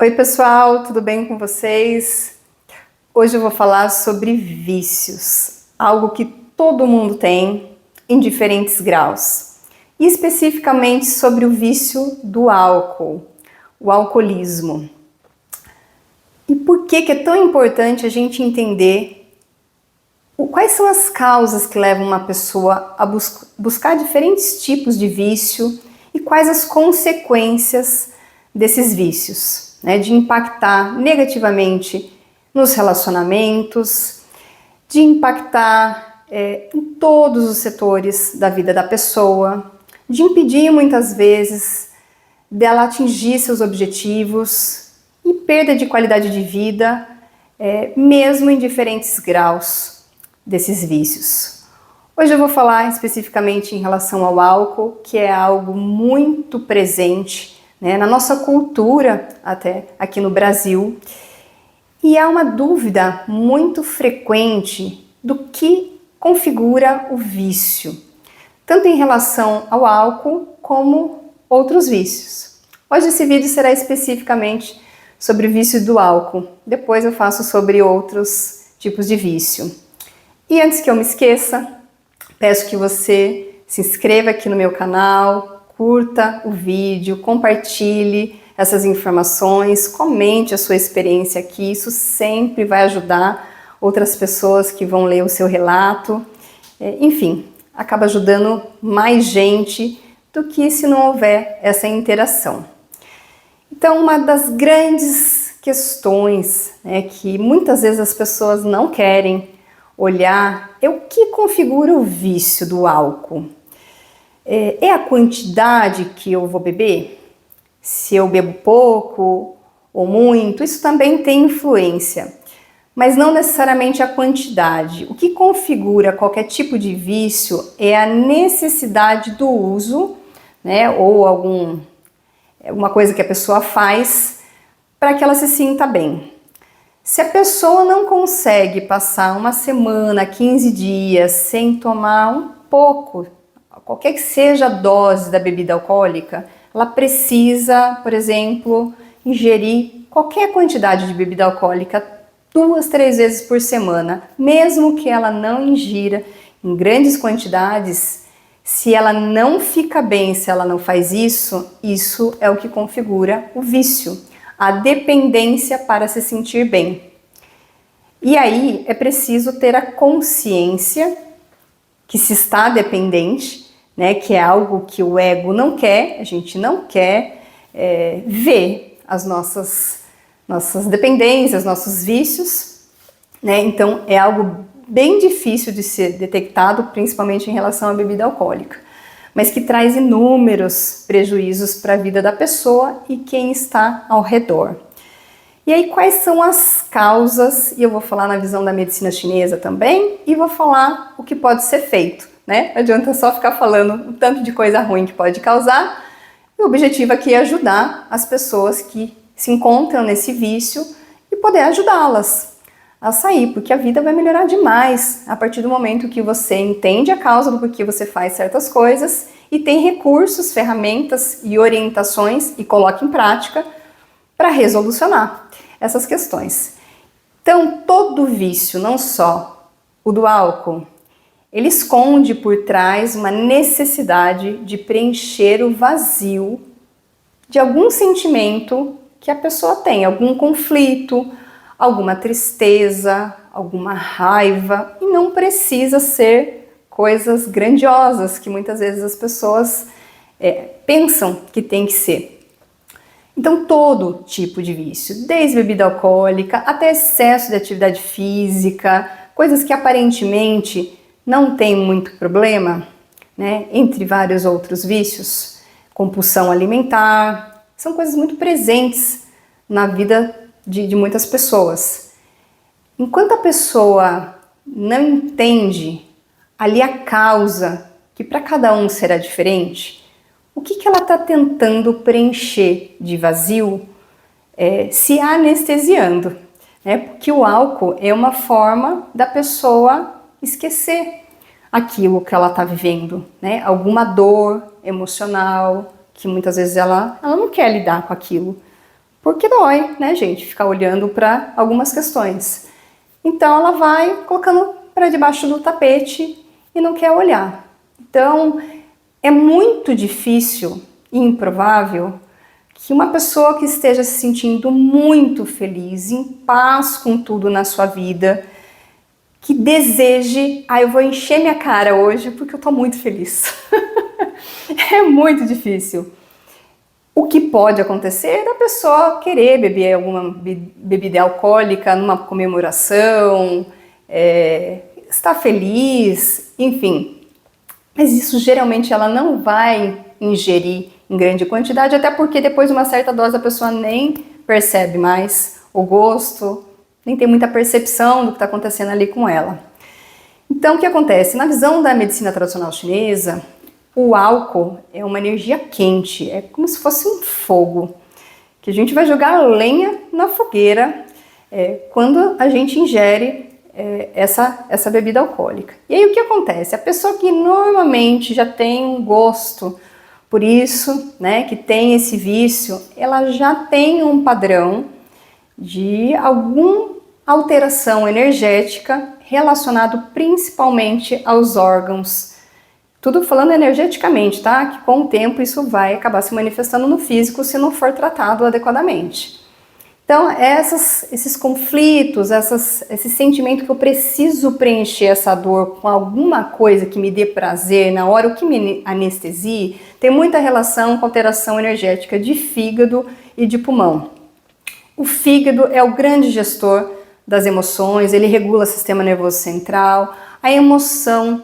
Oi pessoal, tudo bem com vocês? Hoje eu vou falar sobre vícios, algo que todo mundo tem em diferentes graus, e especificamente sobre o vício do álcool, o alcoolismo. E por que é tão importante a gente entender quais são as causas que levam uma pessoa a buscar diferentes tipos de vício e quais as consequências desses vícios, né, de impactar negativamente nos relacionamentos, de impactar em todos os setores da vida da pessoa, de impedir muitas vezes dela atingir seus objetivos e perda de qualidade de vida, mesmo em diferentes graus desses vícios. Hoje eu vou falar especificamente em relação ao álcool, que é algo muito presente, né, na nossa cultura, até aqui no Brasil, e há uma dúvida muito frequente do que configura o vício, tanto em relação ao álcool como outros vícios. Hoje esse vídeo será especificamente sobre o vício do álcool, depois eu faço sobre outros tipos de vício. E antes que eu me esqueça, peço que você se inscreva aqui no meu canal, curta o vídeo, compartilhe essas informações, comente a sua experiência aqui, isso sempre vai ajudar outras pessoas que vão ler o seu relato. Enfim, acaba ajudando mais gente do que se não houver essa interação. Então, uma das grandes questões, né, que muitas vezes as pessoas não querem olhar é o que configura o vício do álcool. É a quantidade que eu vou beber? Se eu bebo pouco ou muito, isso também tem influência, mas não necessariamente a quantidade. O que configura qualquer tipo de vício é a necessidade do uso, né, ou alguma coisa que a pessoa faz para que ela se sinta bem. Se a pessoa não consegue passar uma semana, 15 dias sem tomar um pouco, qualquer que seja a dose da bebida alcoólica, ela precisa, por exemplo, ingerir qualquer quantidade de bebida alcoólica 2, 3 vezes por semana, mesmo que ela não ingira em grandes quantidades. Se ela não fica bem, se ela não faz isso, isso é o que configura o vício, a dependência para se sentir bem. E aí é preciso ter a consciência que se está dependente, né, que é algo que o ego não quer, a gente não quer ver as nossas dependências, nossos vícios, né? Então é algo bem difícil de ser detectado, principalmente em relação à bebida alcoólica, mas que traz inúmeros prejuízos para a vida da pessoa e quem está ao redor. E aí quais são as causas, e eu vou falar na visão da medicina chinesa também, e vou falar o que pode ser feito, né? Não adianta só ficar falando o tanto de coisa ruim que pode causar. O objetivo aqui é ajudar as pessoas que se encontram nesse vício e poder ajudá-las a sair, porque a vida vai melhorar demais a partir do momento que você entende a causa do porquê você faz certas coisas e tem recursos, ferramentas e orientações e coloca em prática para resolucionar essas questões. Então, todo vício, não só o do álcool, ele esconde por trás uma necessidade de preencher o vazio de algum sentimento que a pessoa tem, algum conflito, alguma tristeza, alguma raiva, e não precisa ser coisas grandiosas que muitas vezes as pessoas pensam que tem que ser. Então, todo tipo de vício, desde bebida alcoólica até excesso de atividade física, coisas que aparentemente não tem muito problema, né? Entre vários outros vícios, compulsão alimentar, são coisas muito presentes na vida de muitas pessoas. Enquanto a pessoa não entende ali a causa, que para cada um será diferente, o que ela está tentando preencher de vazio, se anestesiando, né? Porque o álcool é uma forma da pessoa esquecer aquilo que ela está vivendo, né? Alguma dor emocional que muitas vezes ela não quer lidar com aquilo, porque dói, né, gente, ficar olhando para algumas questões. Então ela vai colocando para debaixo do tapete e não quer olhar. Então é muito difícil e improvável que uma pessoa que esteja se sentindo muito feliz, em paz com tudo na sua vida, que deseje, eu vou encher minha cara hoje porque eu tô muito feliz. É muito difícil. O que pode acontecer é da pessoa querer beber alguma bebida alcoólica numa comemoração, estar feliz, enfim. Mas isso geralmente ela não vai ingerir em grande quantidade, até porque depois de uma certa dose a pessoa nem percebe mais o gosto, nem tem muita percepção do que está acontecendo ali com ela. Então o que acontece? Na visão da medicina tradicional chinesa, o álcool é uma energia quente, é como se fosse um fogo, que a gente vai jogar lenha na fogueira quando a gente ingere essa bebida alcoólica. E aí o que acontece? A pessoa que normalmente já tem um gosto por isso, né, que tem esse vício, ela já tem um padrão de alguma alteração energética relacionado principalmente aos órgãos. Tudo falando energeticamente, tá? Que com o tempo isso vai acabar se manifestando no físico se não for tratado adequadamente. Então, esses conflitos, esse sentimento que eu preciso preencher essa dor com alguma coisa que me dê prazer na hora, o que me anestesie, tem muita relação com alteração energética de fígado e de pulmão. O fígado é o grande gestor das emoções, ele regula o sistema nervoso central, a emoção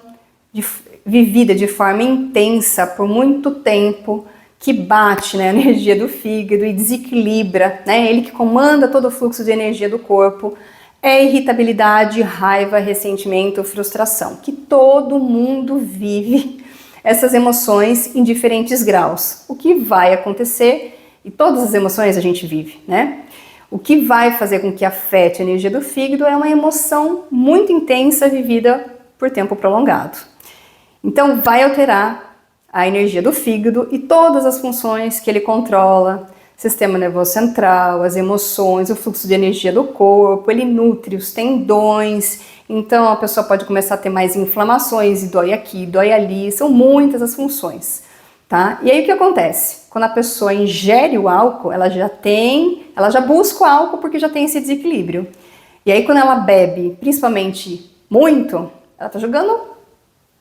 vivida de forma intensa por muito tempo, que bate na energia do fígado e desequilibra, né? Ele que comanda todo o fluxo de energia do corpo, é irritabilidade, raiva, ressentimento, frustração, que todo mundo vive essas emoções em diferentes graus. O que vai acontecer, e todas as emoções a gente vive, né? O que vai fazer com que afete a energia do fígado é uma emoção muito intensa vivida por tempo prolongado. Então vai alterar a energia do fígado e todas as funções que ele controla, sistema nervoso central, as emoções, o fluxo de energia do corpo, ele nutre os tendões, então a pessoa pode começar a ter mais inflamações e dói aqui, dói ali, são muitas as funções, tá? E aí o que acontece? Quando a pessoa ingere o álcool, ela já busca o álcool porque já tem esse desequilíbrio. E aí quando ela bebe, principalmente muito, ela tá jogando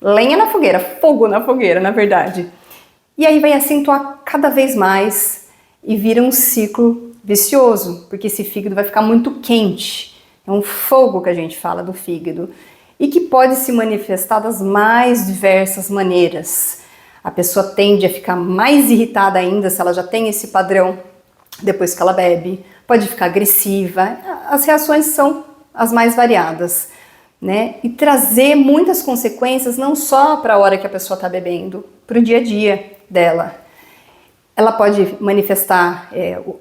lenha na fogueira, fogo na fogueira, na verdade. E aí vai acentuar cada vez mais e vira um ciclo vicioso, porque esse fígado vai ficar muito quente. É um fogo que a gente fala do fígado e que pode se manifestar das mais diversas maneiras. A pessoa tende a ficar mais irritada ainda se ela já tem esse padrão depois que ela bebe, pode ficar agressiva, as reações são as mais variadas. Né? E trazer muitas consequências não só para a hora que a pessoa está bebendo, para o dia a dia dela. Ela pode manifestar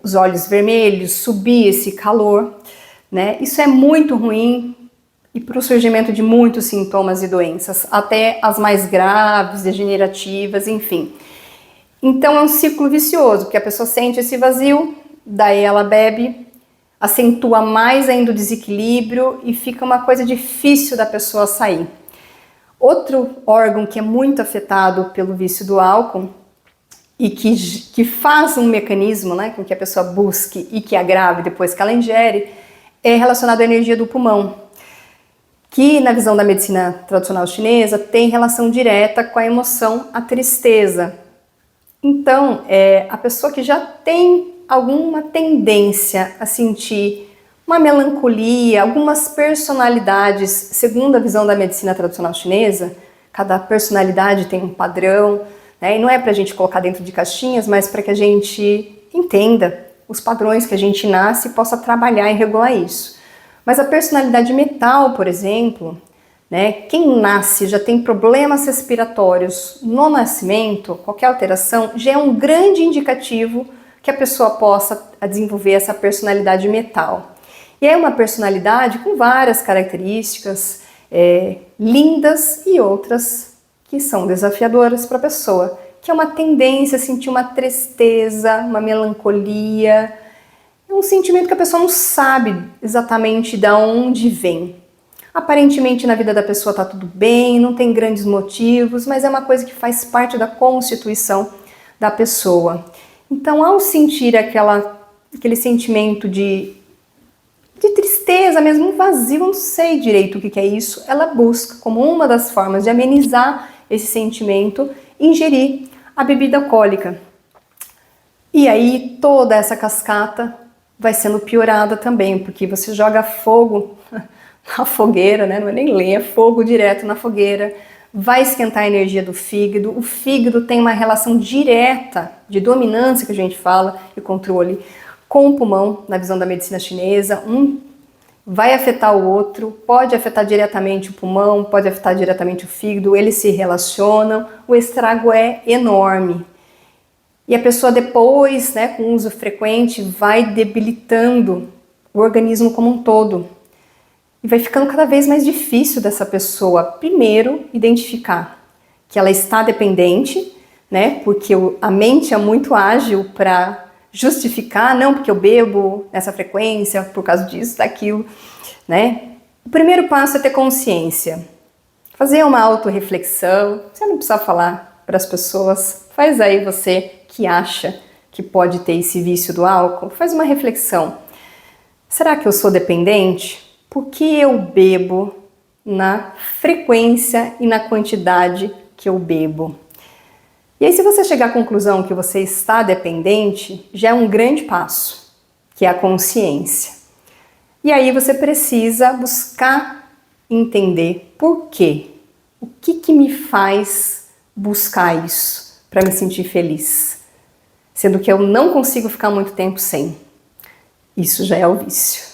os olhos vermelhos, subir esse calor, né? Isso é muito ruim e para o surgimento de muitos sintomas e doenças, até as mais graves, degenerativas, enfim. Então é um ciclo vicioso, porque a pessoa sente esse vazio, daí ela bebe, acentua mais ainda o desequilíbrio e fica uma coisa difícil da pessoa sair. Outro órgão que é muito afetado pelo vício do álcool e que faz um mecanismo, né, com que a pessoa busque e que agrave depois que ela ingere, é relacionado à energia do pulmão, que na visão da medicina tradicional chinesa tem relação direta com a emoção, a tristeza. Então, a pessoa que já tem alguma tendência a sentir uma melancolia, algumas personalidades, segundo a visão da medicina tradicional chinesa, cada personalidade tem um padrão, né? E não é para a gente colocar dentro de caixinhas, mas para que a gente entenda os padrões que a gente nasce e possa trabalhar e regular isso. Mas a personalidade metal, por exemplo, né? Quem nasce já tem problemas respiratórios no nascimento, qualquer alteração, já é um grande indicativo que a pessoa possa desenvolver essa personalidade metal. E é uma personalidade com várias características lindas e outras que são desafiadoras para a pessoa, que é uma tendência a sentir uma tristeza, uma melancolia, um sentimento que a pessoa não sabe exatamente de onde vem. Aparentemente na vida da pessoa está tudo bem, não tem grandes motivos, mas é uma coisa que faz parte da constituição da pessoa. Então, ao sentir aquele sentimento de tristeza mesmo, um vazio, não sei direito o que é isso, ela busca, como uma das formas de amenizar esse sentimento, ingerir a bebida alcoólica. E aí toda essa cascata vai sendo piorada também, porque você joga fogo na fogueira, né? Não é nem lenha, é fogo direto na fogueira, vai esquentar a energia do fígado. O fígado tem uma relação direta de dominância, que a gente fala, e controle, com o pulmão, na visão da medicina chinesa. Um vai afetar o outro, pode afetar diretamente o pulmão, pode afetar diretamente o fígado, eles se relacionam, o estrago é enorme. E a pessoa depois, né, com uso frequente, vai debilitando o organismo como um todo. E vai ficando cada vez mais difícil dessa pessoa, primeiro, identificar que ela está dependente, né, porque a mente é muito ágil para justificar, não, porque eu bebo nessa frequência, por causa disso, daquilo, né? O primeiro passo é ter consciência. Fazer uma autorreflexão, você não precisa falar para as pessoas, faz aí você que acha que pode ter esse vício do álcool, faz uma reflexão. Será que eu sou dependente? Por que eu bebo na frequência e na quantidade que eu bebo? E aí, se você chegar à conclusão que você está dependente, já é um grande passo, que é a consciência. E aí você precisa buscar entender por quê. O que me faz buscar isso para me sentir feliz? Sendo que eu não consigo ficar muito tempo sem. Isso já é o vício.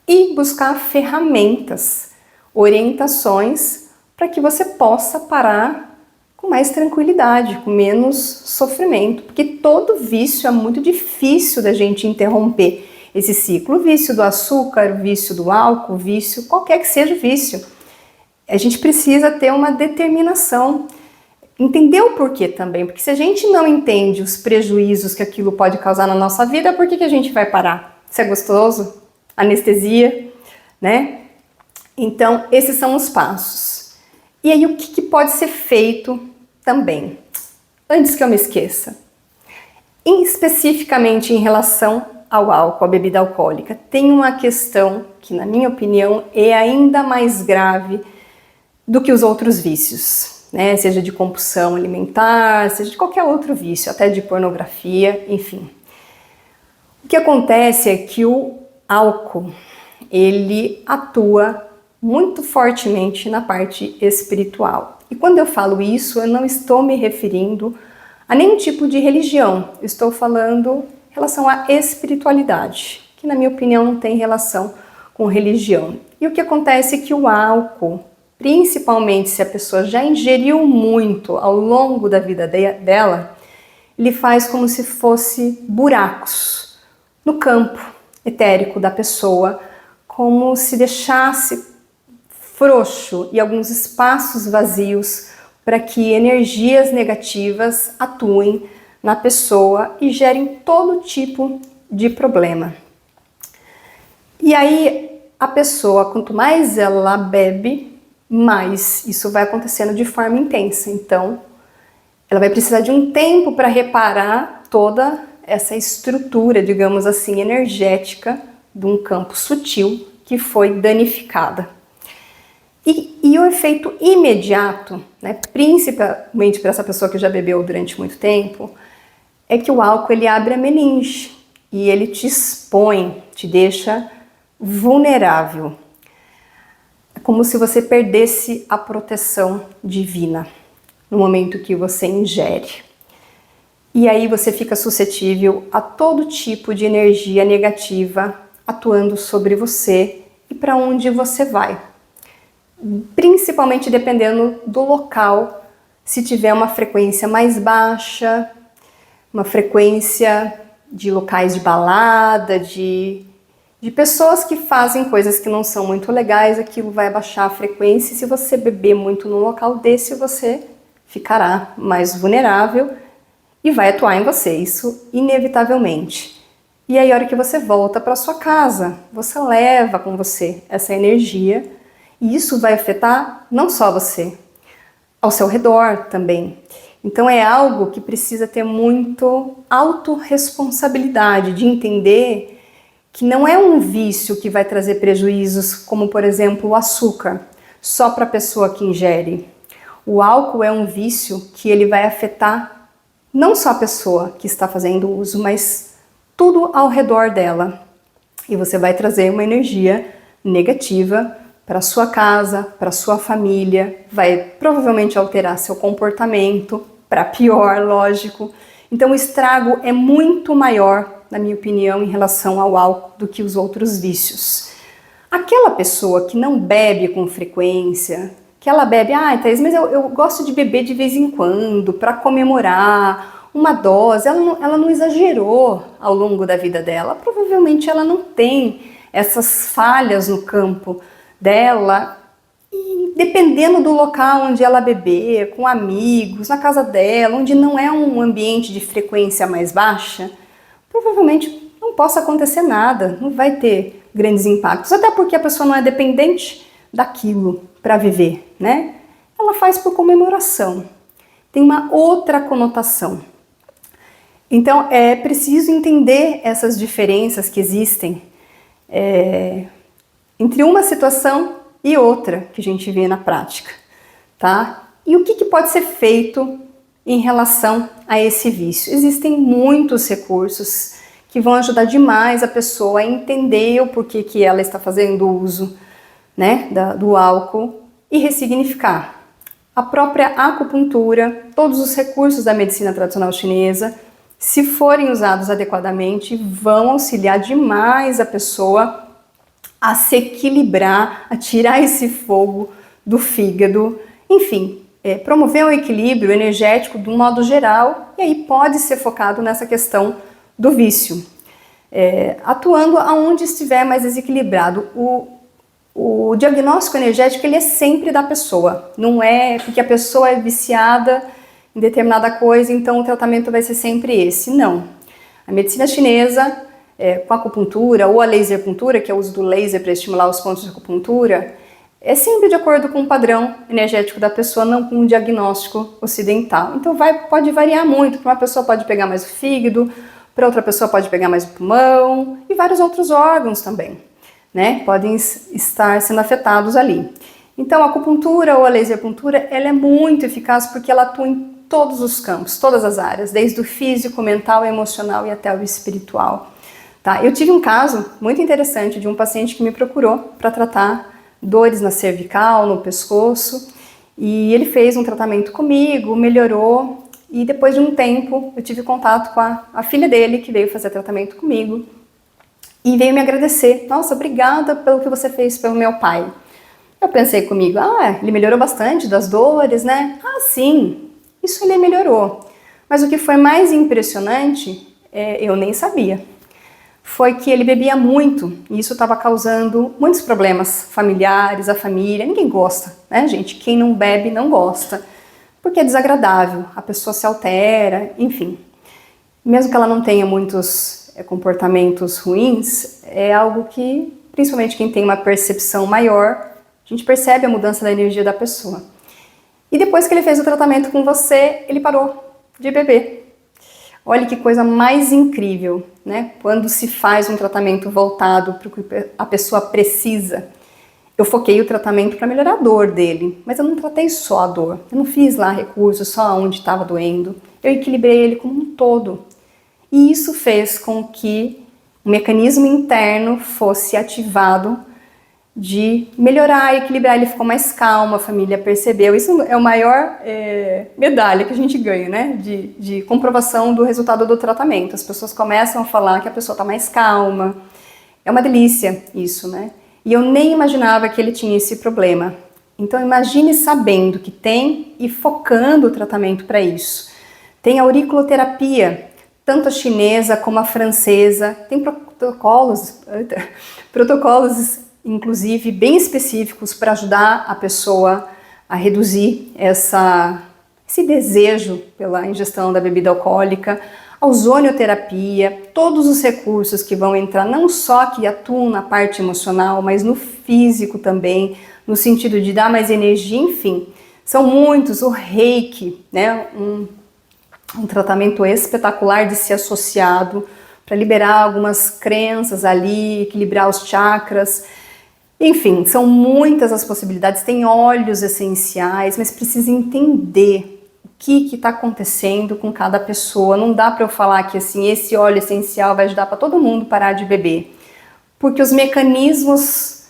E buscar ferramentas, orientações para que você possa parar com mais tranquilidade, com menos sofrimento, porque todo vício é muito difícil da gente interromper esse ciclo. O vício do açúcar, o vício do álcool, o vício, qualquer que seja o vício. A gente precisa ter uma determinação, entender o porquê também, porque se a gente não entende os prejuízos que aquilo pode causar na nossa vida, por que a gente vai parar? Se é gostoso? Anestesia, né? Então, esses são os passos. E aí, o que pode ser feito também? Antes que eu me esqueça, especificamente em relação ao álcool, à bebida alcoólica, tem uma questão que, na minha opinião, é ainda mais grave do que os outros vícios, né? Seja de compulsão alimentar, seja de qualquer outro vício, até de pornografia, enfim. O que acontece é que o álcool, ele atua muito fortemente na parte espiritual. E quando eu falo isso, eu não estou me referindo a nenhum tipo de religião. Eu estou falando em relação à espiritualidade, que na minha opinião não tem relação com religião. E o que acontece é que o álcool, principalmente se a pessoa já ingeriu muito ao longo da vida dela, ele faz como se fosse buracos no campo etérico da pessoa, como se deixasse frouxo e alguns espaços vazios para que energias negativas atuem na pessoa e gerem todo tipo de problema. E aí a pessoa, quanto mais ela bebe, mais isso vai acontecendo de forma intensa. Então, ela vai precisar de um tempo para reparar toda essa estrutura, digamos assim, energética de um campo sutil que foi danificada. E o efeito imediato, né, principalmente para essa pessoa que já bebeu durante muito tempo, é que o álcool ele abre a meninge e ele te expõe, te deixa vulnerável. É como se você perdesse a proteção divina no momento que você ingere. E aí você fica suscetível a todo tipo de energia negativa atuando sobre você e para onde você vai. Principalmente dependendo do local, se tiver uma frequência mais baixa, uma frequência de locais de balada, de pessoas que fazem coisas que não são muito legais, aquilo vai abaixar a frequência e se você beber muito num local desse, você ficará mais vulnerável e vai atuar em você, isso inevitavelmente. E aí, a hora que você volta para sua casa, você leva com você essa energia e isso vai afetar não só você, ao seu redor também. Então é algo que precisa ter muito autorresponsabilidade, de entender que não é um vício que vai trazer prejuízos, como por exemplo o açúcar, só para a pessoa que ingere. O álcool é um vício que ele vai afetar não só a pessoa que está fazendo uso, mas tudo ao redor dela. E você vai trazer uma energia negativa para sua casa, para sua família, vai provavelmente alterar seu comportamento, para pior, lógico. Então o estrago é muito maior, na minha opinião, em relação ao álcool do que os outros vícios. Aquela pessoa que não bebe com frequência, que ela bebe, Thaís, mas eu gosto de beber de vez em quando, para comemorar, uma dose, ela não exagerou ao longo da vida dela, provavelmente ela não tem essas falhas no campo dela, e dependendo do local onde ela beber, com amigos, na casa dela, onde não é um ambiente de frequência mais baixa, provavelmente não possa acontecer nada, não vai ter grandes impactos, até porque a pessoa não é dependente daquilo para viver, né? Ela faz por comemoração, tem uma outra conotação. Então é preciso entender essas diferenças que existem entre uma situação e outra que a gente vê na prática, tá? E o que pode ser feito em relação a esse vício? Existem muitos recursos que vão ajudar demais a pessoa a entender o porquê que ela está fazendo uso, né, do álcool e ressignificar. A própria acupuntura, todos os recursos da medicina tradicional chinesa, se forem usados adequadamente, vão auxiliar demais a pessoa a se equilibrar, a tirar esse fogo do fígado, enfim, promover um equilíbrio energético de um modo geral, e aí pode ser focado nessa questão do vício, atuando aonde estiver mais desequilibrado. O diagnóstico energético ele é sempre da pessoa, não é porque a pessoa é viciada em determinada coisa, então o tratamento vai ser sempre esse, não. A medicina chinesa, com a acupuntura ou a laserpuntura, que é o uso do laser para estimular os pontos de acupuntura, é sempre de acordo com o padrão energético da pessoa, não com um diagnóstico ocidental. Então pode variar muito, para uma pessoa pode pegar mais o fígado, para outra pessoa pode pegar mais o pulmão e vários outros órgãos também, né? Podem estar sendo afetados ali. Então a acupuntura ou a laserpuntura, ela é muito eficaz porque ela atua em todos os campos, todas as áreas, desde o físico, mental, emocional e até o espiritual. Tá? Eu tive um caso muito interessante de um paciente que me procurou para tratar dores na cervical, no pescoço, e ele fez um tratamento comigo, melhorou, e depois de um tempo eu tive contato com a filha dele, que veio fazer tratamento comigo, e veio me agradecer. Nossa, obrigada pelo que você fez pelo meu pai. Eu pensei comigo, ele melhorou bastante das dores, né? Sim, isso ele melhorou. Mas o que foi mais impressionante, eu nem sabia, foi que ele bebia muito e isso estava causando muitos problemas familiares, a família. Ninguém gosta, né, gente? Quem não bebe não gosta, porque é desagradável, a pessoa se altera, enfim. Mesmo que ela não tenha muitos comportamentos ruins, é algo que, principalmente quem tem uma percepção maior, a gente percebe a mudança da energia da pessoa. E depois que ele fez o tratamento com você, ele parou de beber. Olha que coisa mais incrível, né? Quando se faz um tratamento voltado para o que a pessoa precisa. Eu foquei o tratamento para melhorar a dor dele, mas eu não tratei só a dor. Eu não fiz lá recursos só onde estava doendo. Eu equilibrei ele como um todo. E isso fez com que o mecanismo interno fosse ativado de melhorar e equilibrar, ele ficou mais calmo, a família percebeu. Isso é a maior medalha que a gente ganha, né? De comprovação do resultado do tratamento. As pessoas começam a falar que a pessoa está mais calma. É uma delícia isso, né? E eu nem imaginava que ele tinha esse problema. Então imagine sabendo que tem e focando o tratamento para isso. Tem a auriculoterapia, tanto a chinesa como a francesa. Tem protocolos inclusive bem específicos para ajudar a pessoa a reduzir esse desejo pela ingestão da bebida alcoólica, a ozonioterapia, todos os recursos que vão entrar, não só que atuam na parte emocional, mas no físico também, no sentido de dar mais energia, enfim, são muitos. O Reiki, né, um tratamento espetacular de ser associado para liberar algumas crenças ali, equilibrar os chakras. Enfim, são muitas as possibilidades. Tem óleos essenciais, mas precisa entender o que está acontecendo com cada pessoa. Não dá para eu falar que assim, esse óleo essencial vai ajudar para todo mundo parar de beber, porque os mecanismos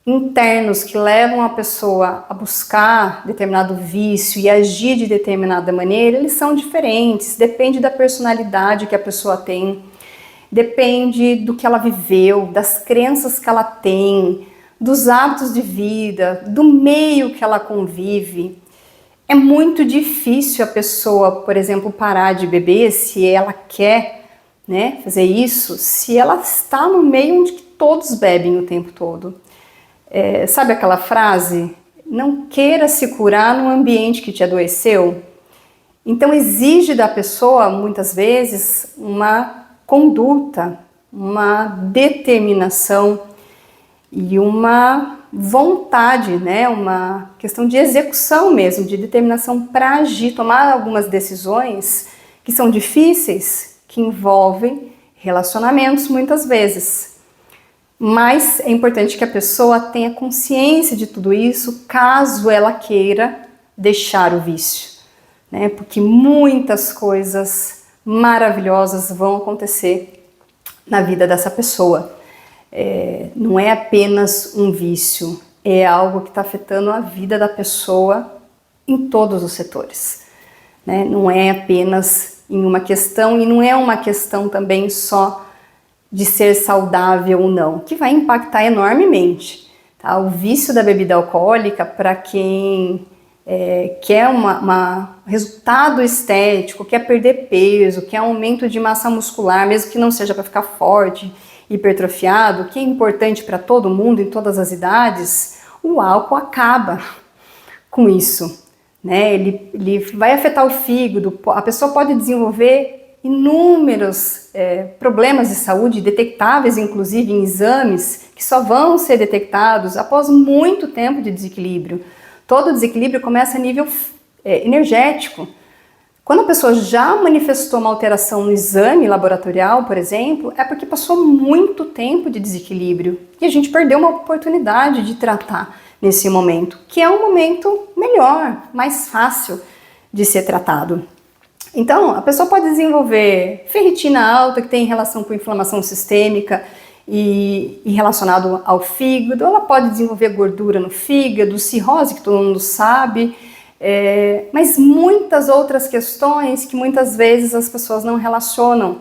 internos que levam a pessoa a buscar determinado vício e agir de determinada maneira, eles são diferentes. Depende da personalidade que a pessoa tem, depende do que ela viveu, das crenças que ela tem, dos hábitos de vida, do meio que ela convive. É muito difícil a pessoa, por exemplo, parar de beber, se ela quer, né, fazer isso, se ela está no meio onde todos bebem o tempo todo. Sabe aquela frase? Não queira se curar num ambiente que te adoeceu. Então exige da pessoa, muitas vezes, uma conduta, uma determinação e uma vontade, né? Uma questão de execução mesmo, de determinação para agir, tomar algumas decisões que são difíceis, que envolvem relacionamentos muitas vezes. Mas é importante que a pessoa tenha consciência de tudo isso, caso ela queira deixar o vício, né? Porque muitas coisas maravilhosas vão acontecer na vida dessa pessoa. Não é apenas um vício, é algo que está afetando a vida da pessoa em todos os setores, né? Não é apenas em uma questão, e não é uma questão também só de ser saudável ou não, que vai impactar enormemente. Tá? O vício da bebida alcoólica, para quem quer um resultado estético, quer perder peso, quer aumento de massa muscular, mesmo que não seja para ficar forte, hipertrofiado, que é importante para todo mundo, em todas as idades, o álcool acaba com isso, né? Ele vai afetar o fígado, a pessoa pode desenvolver inúmeros problemas de saúde, detectáveis inclusive em exames, que só vão ser detectados após muito tempo de desequilíbrio. Todo desequilíbrio começa a nível energético. Quando a pessoa já manifestou uma alteração no exame laboratorial, por exemplo, é porque passou muito tempo de desequilíbrio e a gente perdeu uma oportunidade de tratar nesse momento, que é um momento melhor, mais fácil de ser tratado. Então, a pessoa pode desenvolver ferritina alta, que tem relação com inflamação sistêmica e relacionado ao fígado. Ela pode desenvolver gordura no fígado, cirrose, que todo mundo sabe, mas muitas outras questões que muitas vezes as pessoas não relacionam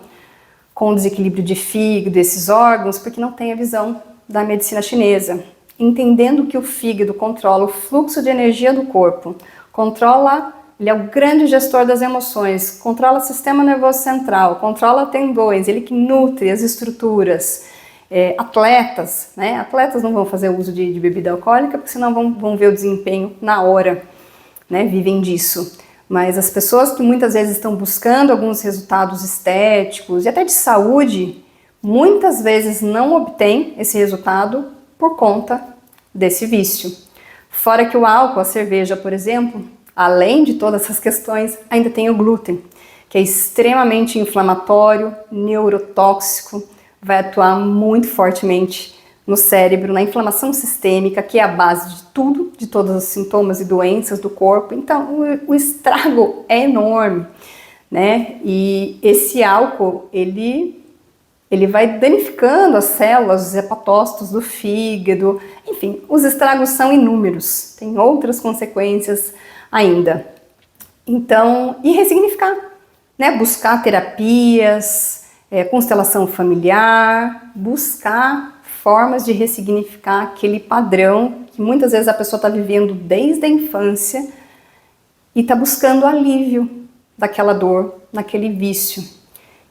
com o desequilíbrio de fígado, desses órgãos, porque não tem a visão da medicina chinesa. Entendendo que o fígado controla o fluxo de energia do corpo, ele é o grande gestor das emoções, controla o sistema nervoso central, controla tendões, ele que nutre as estruturas. Atletas, né? Atletas não vão fazer uso de bebida alcoólica, porque senão vão ver o desempenho na hora, né? Vivem disso. Mas as pessoas que muitas vezes estão buscando alguns resultados estéticos e até de saúde, muitas vezes não obtêm esse resultado por conta desse vício. Fora que o álcool, a cerveja, por exemplo, além de todas essas questões, ainda tem o glúten, que é extremamente inflamatório, neurotóxico, vai atuar muito fortemente no cérebro, na inflamação sistêmica, que é a base de tudo, de todos os sintomas e doenças do corpo. Então, o estrago é enorme, né? E esse álcool, ele vai danificando as células, os hepatócitos do fígado, enfim, os estragos são inúmeros, tem outras consequências ainda. Então, e ressignificar, né? Buscar terapias, constelação familiar, buscar formas de ressignificar aquele padrão que muitas vezes a pessoa está vivendo desde a infância e está buscando alívio daquela dor, naquele vício.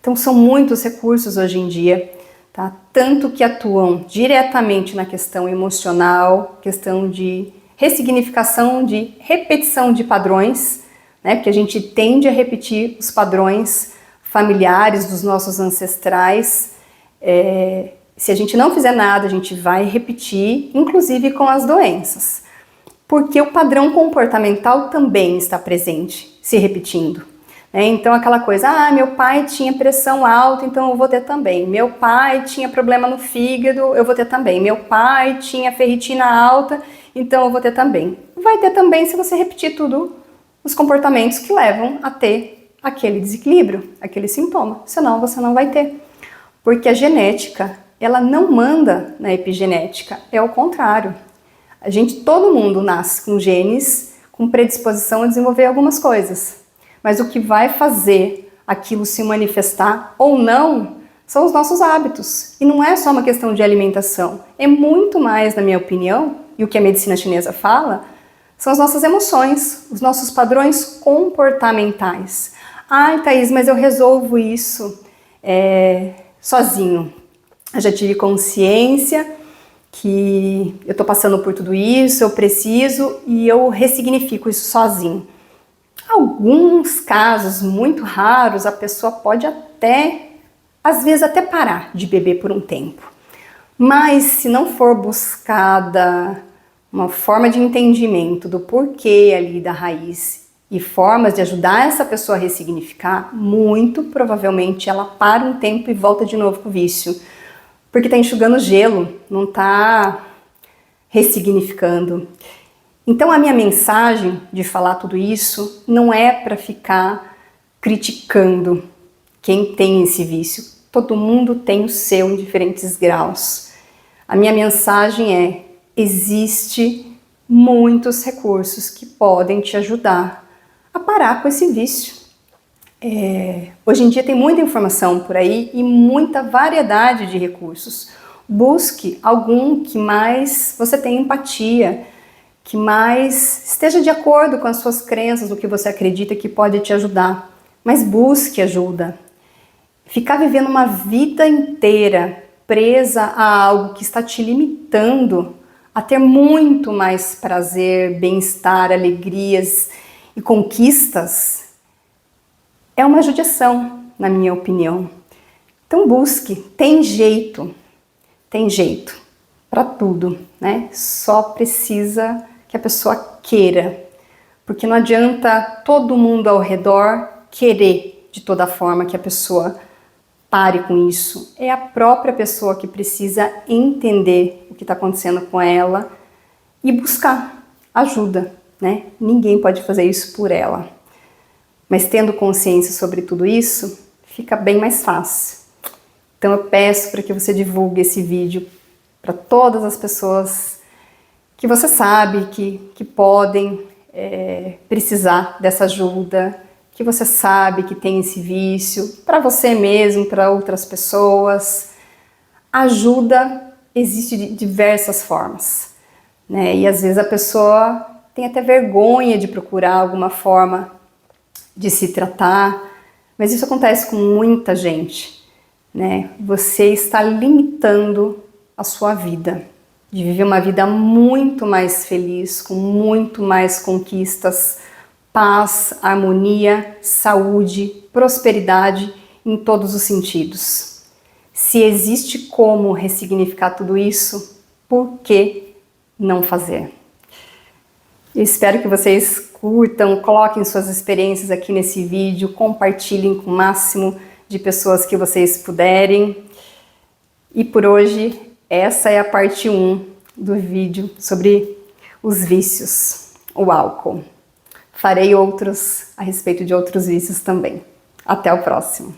Então são muitos recursos hoje em dia, tá? Tanto que atuam diretamente na questão emocional, questão de ressignificação, de repetição de padrões, né? Porque a gente tende a repetir os padrões familiares, dos nossos ancestrais. Se a gente não fizer nada, a gente vai repetir, inclusive com as doenças. Porque o padrão comportamental também está presente, se repetindo. Então aquela coisa, meu pai tinha pressão alta, então eu vou ter também. Meu pai tinha problema no fígado, eu vou ter também. Meu pai tinha ferritina alta, então eu vou ter também. Vai ter também se você repetir tudo, os comportamentos que levam a ter aquele desequilíbrio, aquele sintoma. Senão você não vai ter. Porque a genética, ela não manda na epigenética, é o contrário. Todo mundo nasce com genes, com predisposição a desenvolver algumas coisas. Mas o que vai fazer aquilo se manifestar ou não são os nossos hábitos. E não é só uma questão de alimentação. É muito mais, na minha opinião, e o que a medicina chinesa fala, são as nossas emoções, os nossos padrões comportamentais. Ai, Thaís, mas eu resolvo isso sozinho. Eu já tive consciência que eu estou passando por tudo isso, eu preciso e eu ressignifico isso sozinho. Alguns casos muito raros, a pessoa pode às vezes até parar de beber por um tempo. Mas se não for buscada uma forma de entendimento do porquê ali da raiz e formas de ajudar essa pessoa a ressignificar, muito provavelmente ela para um tempo e volta de novo com o vício. Porque está enxugando gelo, não está ressignificando. Então a minha mensagem de falar tudo isso não é para ficar criticando quem tem esse vício. Todo mundo tem o seu em diferentes graus. A minha mensagem é: existe muitos recursos que podem te ajudar a parar com esse vício. Hoje em dia tem muita informação por aí e muita variedade de recursos. Busque algum que mais você tenha empatia, que mais esteja de acordo com as suas crenças, o que você acredita que pode te ajudar. Mas busque ajuda. Ficar vivendo uma vida inteira presa a algo que está te limitando a ter muito mais prazer, bem-estar, alegrias e conquistas é uma judiação, na minha opinião. Então busque, tem jeito para tudo, né? Só precisa que a pessoa queira, porque não adianta todo mundo ao redor querer de toda forma que a pessoa pare com isso. É a própria pessoa que precisa entender o que está acontecendo com ela e buscar ajuda, né? Ninguém pode fazer isso por ela. Mas tendo consciência sobre tudo isso, fica bem mais fácil. Então eu peço para que você divulgue esse vídeo para todas as pessoas que você sabe que podem precisar dessa ajuda, que você sabe que tem esse vício, para você mesmo, para outras pessoas. Ajuda existe de diversas formas, né? E às vezes a pessoa tem até vergonha de procurar alguma forma de se tratar, mas isso acontece com muita gente, né? Você está limitando a sua vida, de viver uma vida muito mais feliz, com muito mais conquistas, paz, harmonia, saúde, prosperidade em todos os sentidos. Se existe como ressignificar tudo isso, por que não fazer? Eu espero que vocês curtam, coloquem suas experiências aqui nesse vídeo, compartilhem com o máximo de pessoas que vocês puderem. E por hoje, essa é a parte 1 do vídeo sobre os vícios, o álcool. Farei outros a respeito de outros vícios também. Até o próximo!